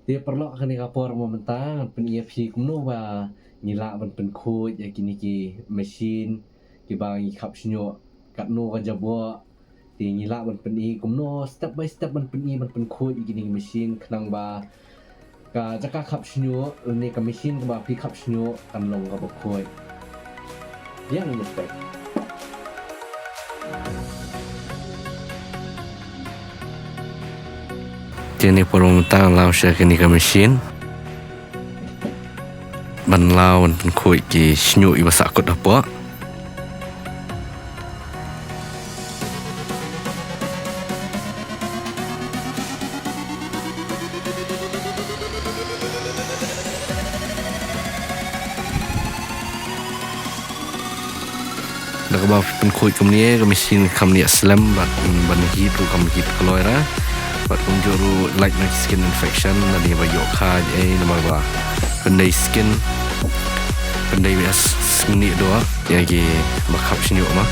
dia perlu akan rapor mentang pen EFP kumno wa ngila ban pen khoi ya kini ki mesin ki bang khapshniuh kat no ka jabo ti ngila ban pen I kumno step by step ban pen I ban pen khoi kini mesin khnang ba ka jaka khapshniuh ni ka mesin ka ba pi khapshniuh kan long ka ba khoi yang respect Jadi permintaan lau saya kini ke mesin ban lau pen khoi ki shniuh I basa kot apa dah kebab pen khoi kemni ke mesin kemni slam ban hit tu kemni hit kaloi ra Pat kunjuru light night skin infection nadi ba yok kha nama ba pendai skin pendai bias seni doa yang ki ba khapshniuh ma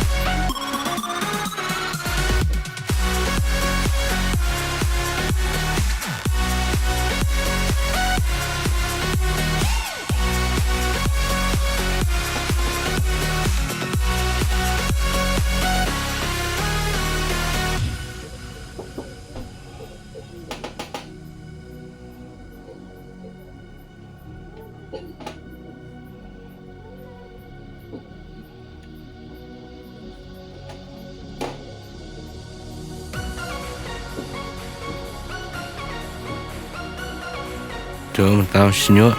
Jom tahu shniuh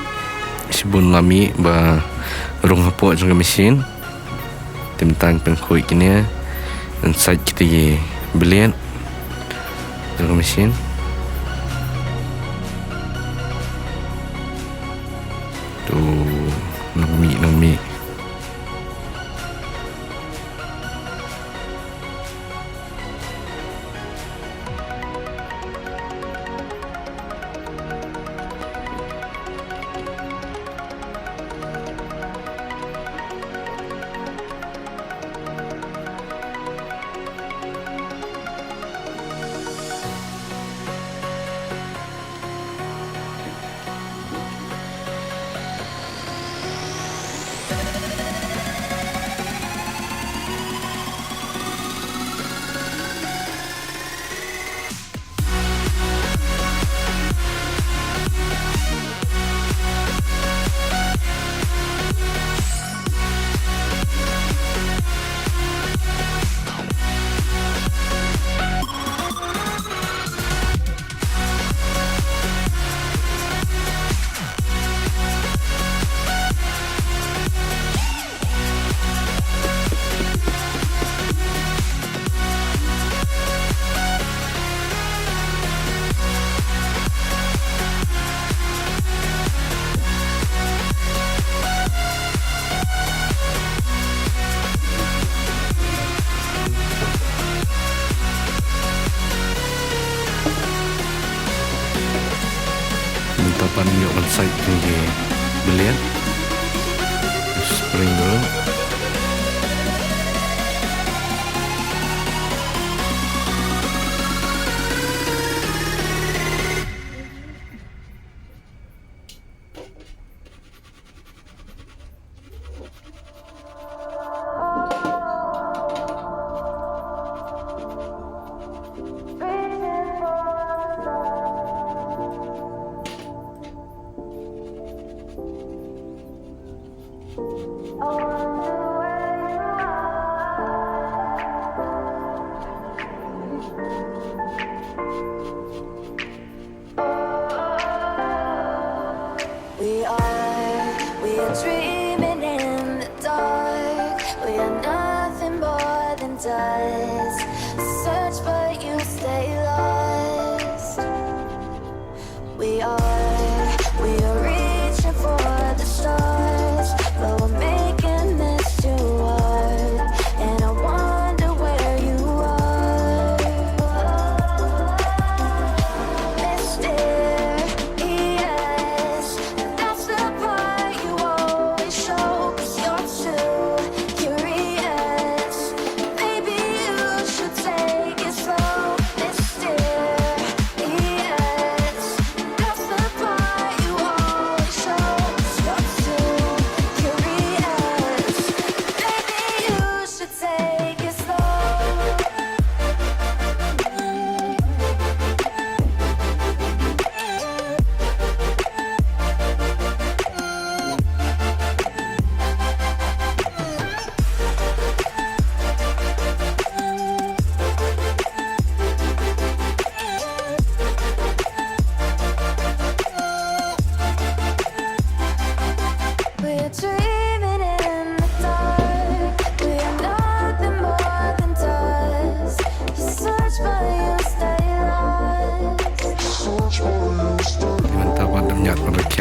sibun lami ba rong hapok jong mesin timtan pen khoi kini dan side kita ye belian jong mesin tu nami Tapan yok kan side ni belian spring dulu We are dreaming in the dark. We are nothing more than dust. Search but you stay lost. We are reaching for the stars, but we're making this too hard. And I wonder where you are. Mysterious, that's the part you always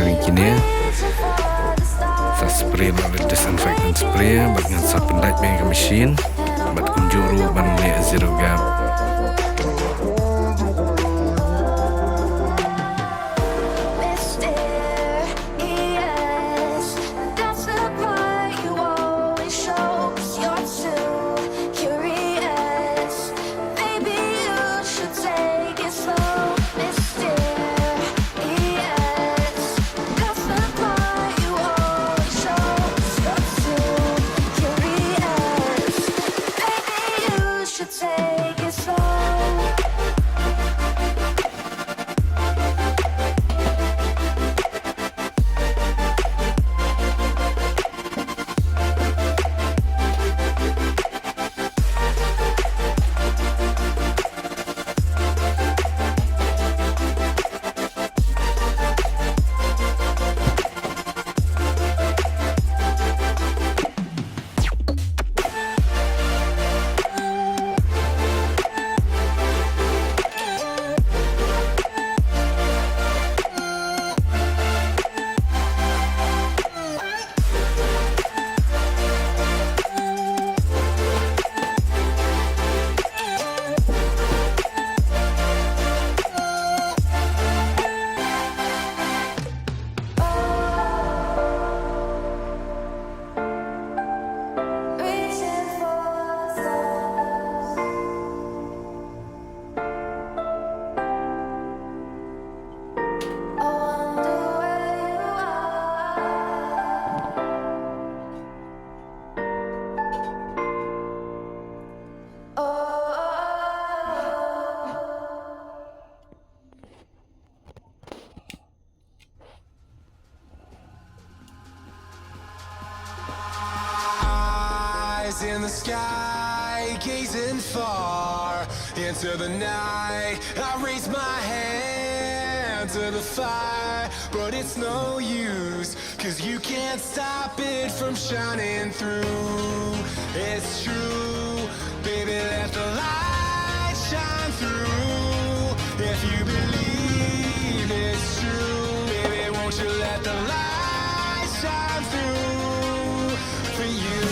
yang kini sa spray na disinfectant spray bat ngan sa pendat mega machine bat kunjuru ban ne zero gap Take it slow. In the sky, gazing far into the night, I raise my hand to the fire, but it's no use, 'cause you can't stop it from shining through. It's true, baby, let the light shine through. If you believe it's true, baby, won't you let the light shine through for you.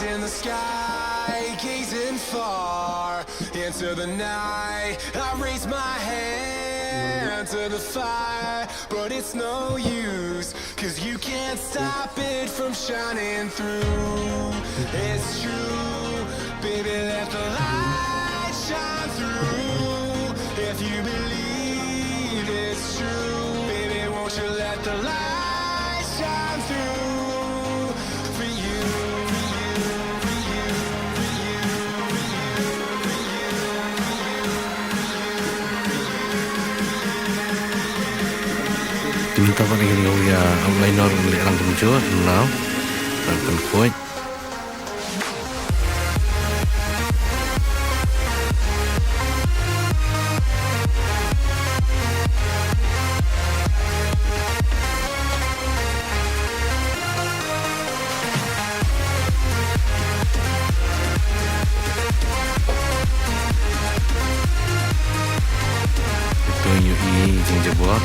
In the sky, gazing far into the night, I raise my hand to the fire, but it's no use, 'cause you can't stop it from shining through. It's true, baby, let the light shine through. If you believe it's true, baby, won't you let the light shine through for you. Diminta pa lagi ni ya online orang le orang kunjur now dan pynkhuid. Itu yui jing jebot.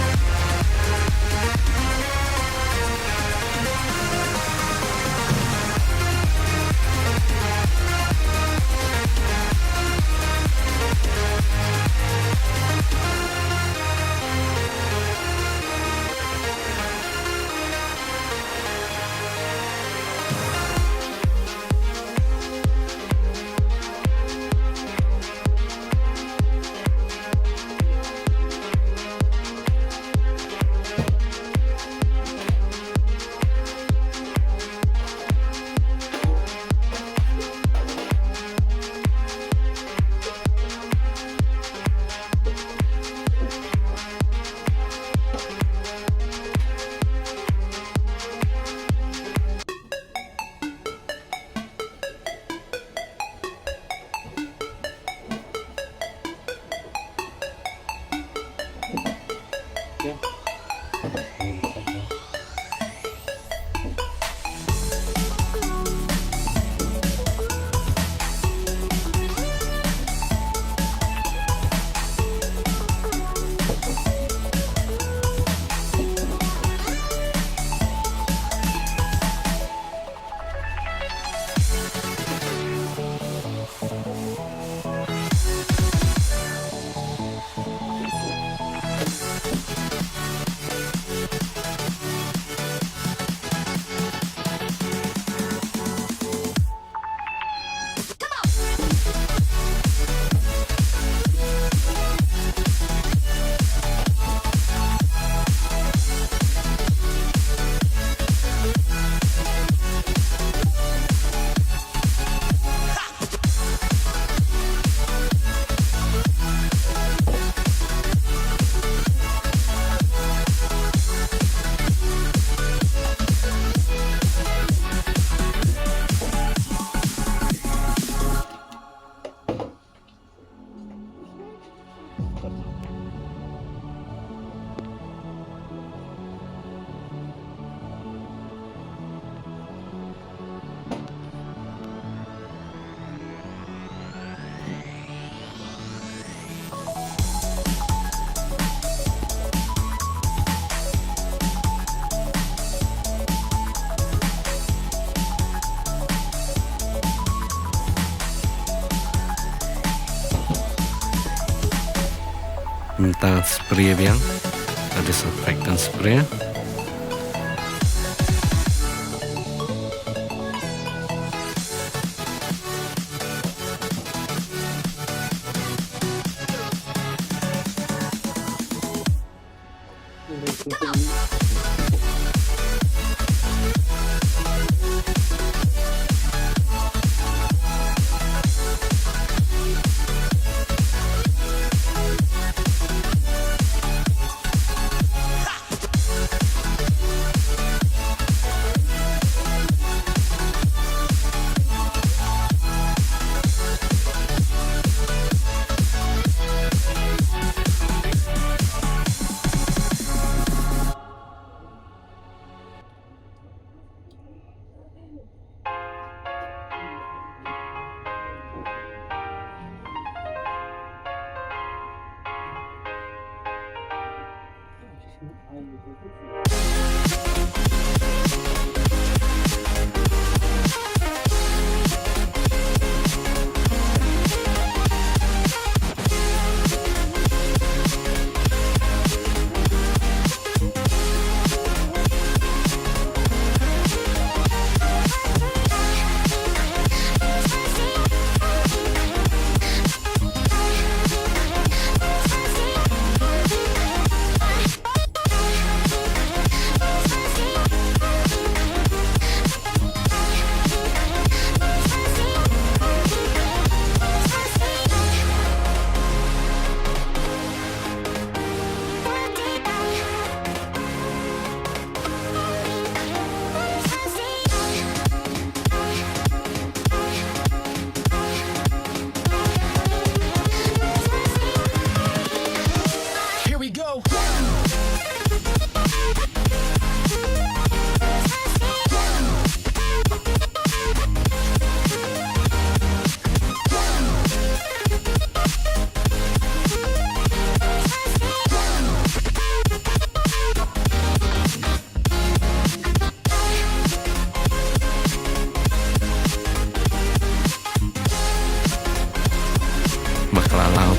Minta spray yang ada disinfectant spray.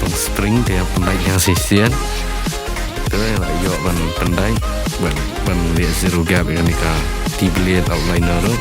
pang spring dia pendai yang sisian tu lah yo ban pendai ban lihat zero gap yang ni ka T-blade outliner tu.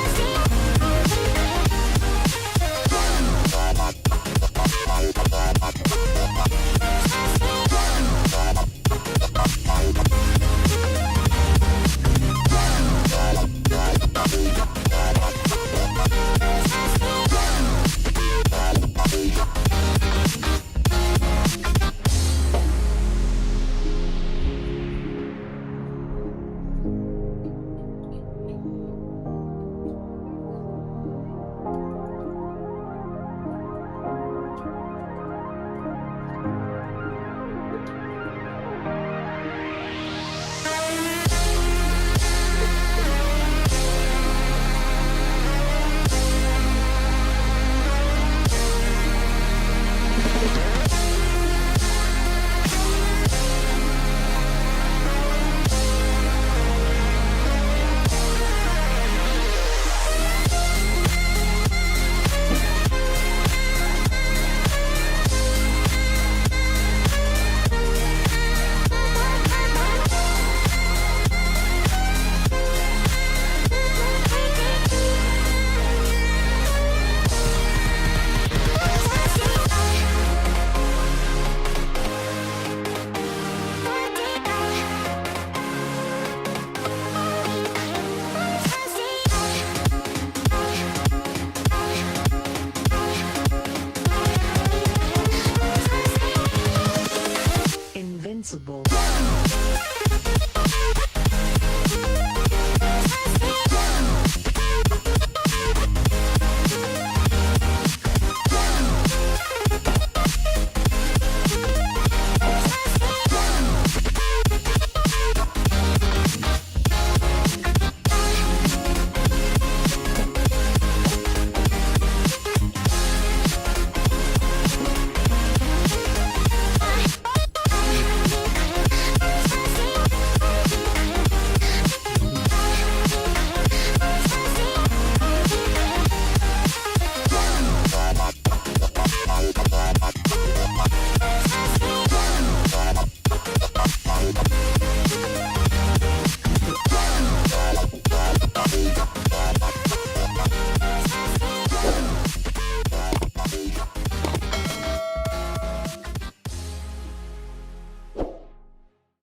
Invincible.